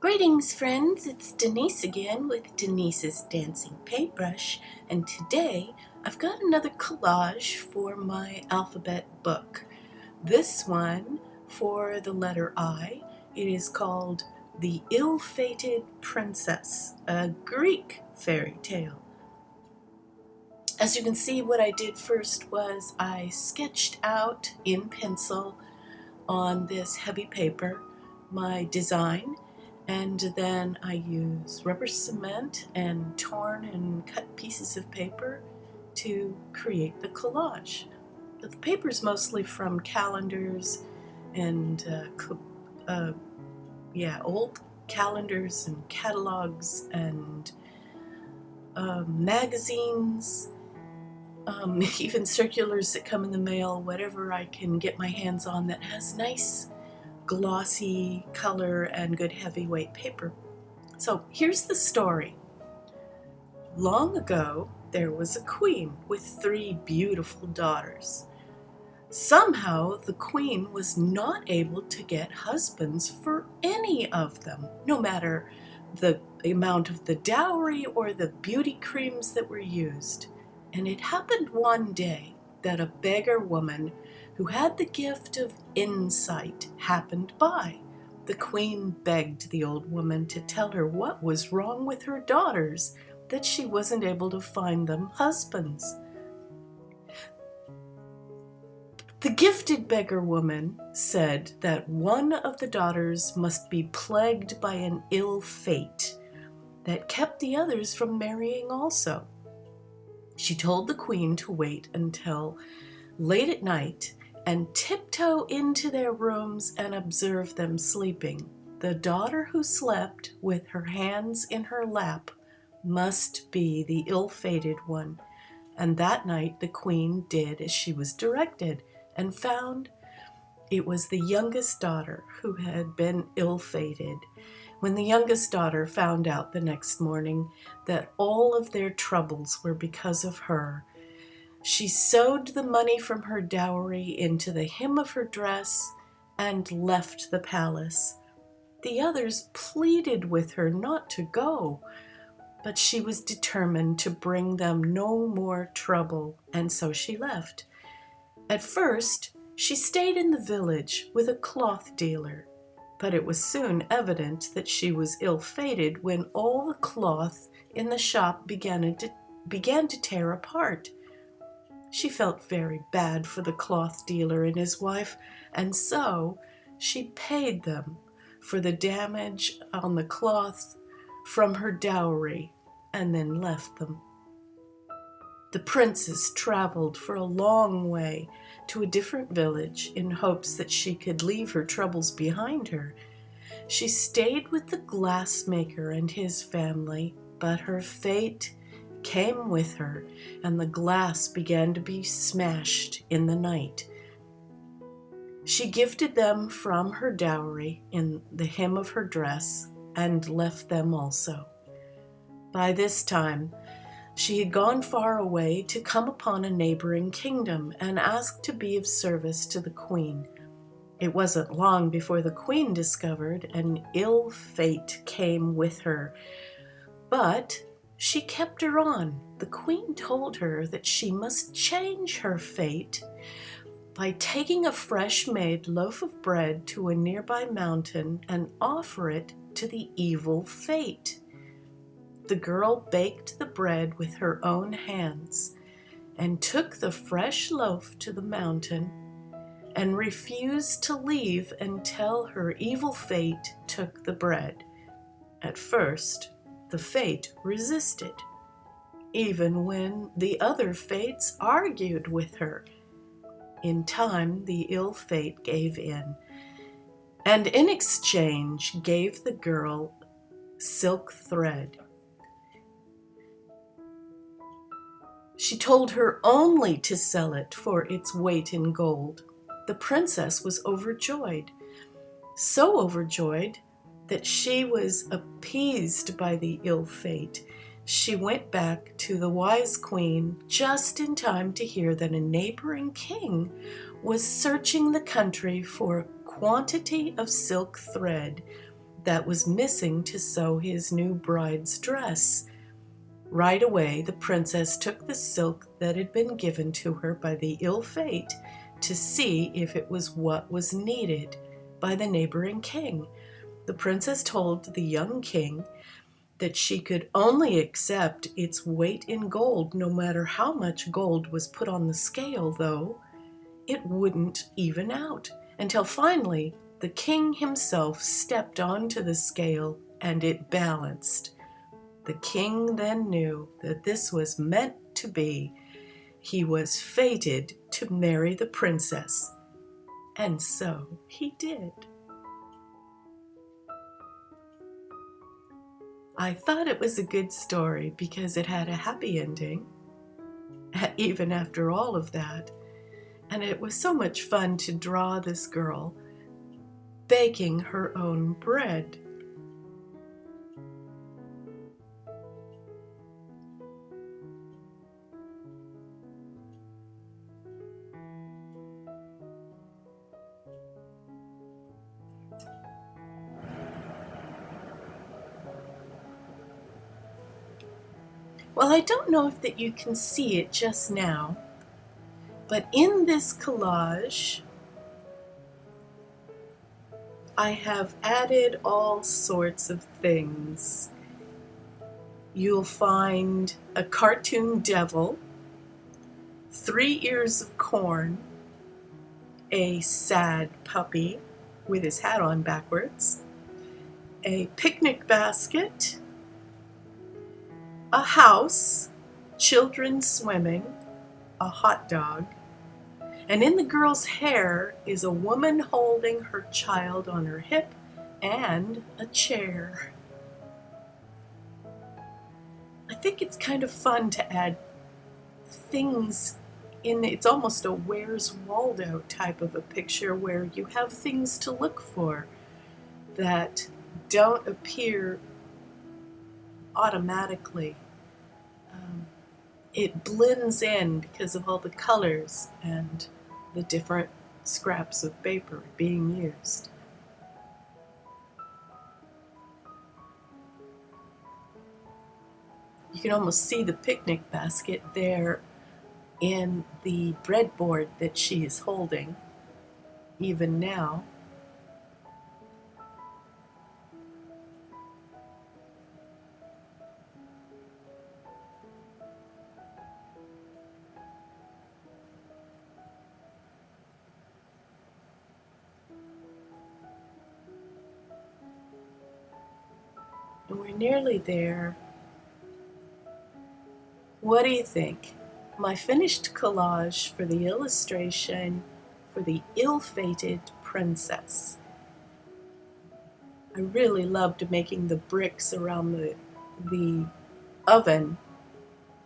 Greetings, friends. It's Denise again with Denise's Dancing Paintbrush, and today I've got another collage for my alphabet book. This one for the letter I. It is called The Ill-Fated Princess, a Greek fairy tale. As you can see, what I did first was I sketched out in pencil on this heavy paper my design. And then I use rubber cement and torn and cut pieces of paper to create the collage. But the paper is mostly from calendars and old calendars and catalogs and magazines, even circulars that come in the mail, whatever I can get my hands on that has nice glossy color and good heavyweight paper. So here's the story. Long ago, there was a queen with 3 beautiful daughters. Somehow, the queen was not able to get husbands for any of them, no matter the amount of the dowry or the beauty creams that were used. And it happened one day that a beggar woman who had the gift of insight happened by. The queen begged the old woman to tell her what was wrong with her daughters, that she wasn't able to find them husbands. The gifted beggar woman said that one of the daughters must be plagued by an ill fate that kept the others from marrying also. She told the queen to wait until late at night and tiptoe into their rooms and observe them sleeping. The daughter who slept with her hands in her lap must be the ill-fated one. And that night the queen did as she was directed and found it was the youngest daughter who had been ill-fated. When the youngest daughter found out the next morning that all of their troubles were because of her, she sewed the money from her dowry into the hem of her dress and left the palace. The others pleaded with her not to go, but she was determined to bring them no more trouble, and so she left. At first, she stayed in the village with a cloth dealer, but it was soon evident that she was ill-fated when all the cloth in the shop began to tear apart. She felt very bad for the cloth dealer and his wife, and so she paid them for the damage on the cloth from her dowry and then left them. The princess traveled for a long way to a different village in hopes that she could leave her troubles behind her. She stayed with the glassmaker and his family, but her fate came with her, and the glass began to be smashed in the night. She gifted them from her dowry in the hem of her dress and left them also. By this time, she had gone far away to come upon a neighboring kingdom and asked to be of service to the queen. It wasn't long before the queen discovered an ill fate came with her, but she kept her on. The queen told her that she must change her fate by taking a fresh-made loaf of bread to a nearby mountain and offer it to the evil fate. The girl baked the bread with her own hands and took the fresh loaf to the mountain and refused to leave until her evil fate took the bread. At first, the fate resisted, even when the other fates argued with her. In time, the ill fate gave in, and in exchange gave the girl silk thread. She told her only to sell it for its weight in gold. The princess was overjoyed, so overjoyed that she was appeased by the ill fate. She went back to the wise queen just in time to hear that a neighboring king was searching the country for a quantity of silk thread that was missing to sew his new bride's dress. Right away, the princess took the silk that had been given to her by the ill fate to see if it was what was needed by the neighboring king. The princess told the young king that she could only accept its weight in gold, no matter how much gold was put on the scale, though it wouldn't even out, until finally the king himself stepped onto the scale and it balanced. The king then knew that this was meant to be. He was fated to marry the princess, and so he did. I thought it was a good story because it had a happy ending, even after all of that. And it was so much fun to draw this girl baking her own bread. Well, I don't know if that you can see it just now, but in this collage, I have added all sorts of things. You'll find a cartoon devil, 3 ears of corn, a sad puppy with his hat on backwards, a picnic basket, a house, children swimming, a hot dog, and in the girl's hair is a woman holding her child on her hip and a chair. I think it's kind of fun to add things in. It's almost a Where's Waldo type of a picture where you have things to look for that don't appear automatically. It blends in because of all the colors and the different scraps of paper being used. You can almost see the picnic basket there in the breadboard that she is holding, even now. And we're nearly there. What do you think? My finished collage for the illustration for the ill-fated princess. I really loved making the bricks around the oven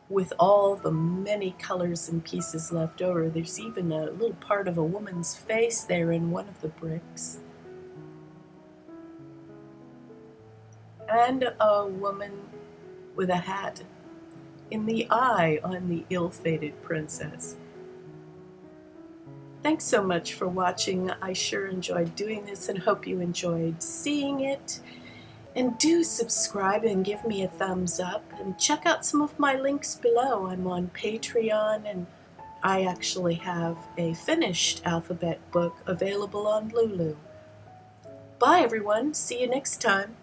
with all the many colors and pieces left over. There's even a little part of a woman's face there in one of the bricks. And a woman with a hat in the eye on the ill-fated princess. Thanks so much for watching. I sure enjoyed doing this and hope you enjoyed seeing it. And do subscribe and give me a thumbs up, and check out some of my links below. I'm on Patreon, and I actually have a finished alphabet book available on Lulu. Bye everyone, see you next time.